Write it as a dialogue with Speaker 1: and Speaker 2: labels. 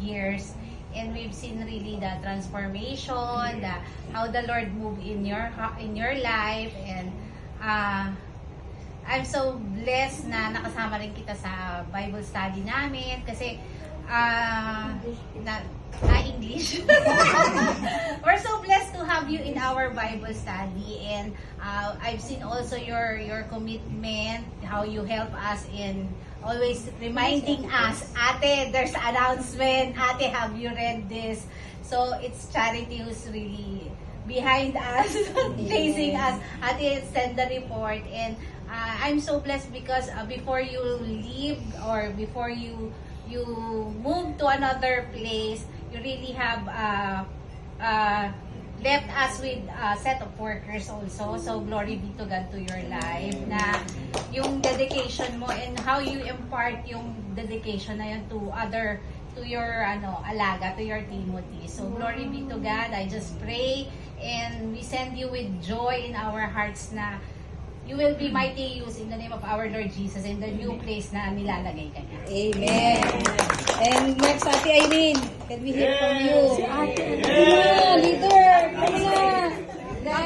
Speaker 1: years. And we've seen really the transformation, how the Lord moved in your life, and I'm so blessed na nakasama rin kita sa Bible study namin kasi English. We're so blessed to have you in our Bible study, and I've seen also your commitment, how you help us in always reminding us, Ate, there's announcement. Ate, have you read this? So it's Charity who's really behind us, chasing us. Ate, send the report, and I'm so blessed because before you leave or before you move to another place, you really have left us with a set of workers also. So glory be to God to your life, na yung dedication mo and how you impart yung dedication na yun to your alaga, to your Timothy. So glory be to God. I just pray and we send you with joy in our hearts na you will be mighty used in the name of our Lord Jesus in the new place na nilalagay ka niya.
Speaker 2: Amen. And next, Ate Irene, can we hear from you? Ate, leader, come on.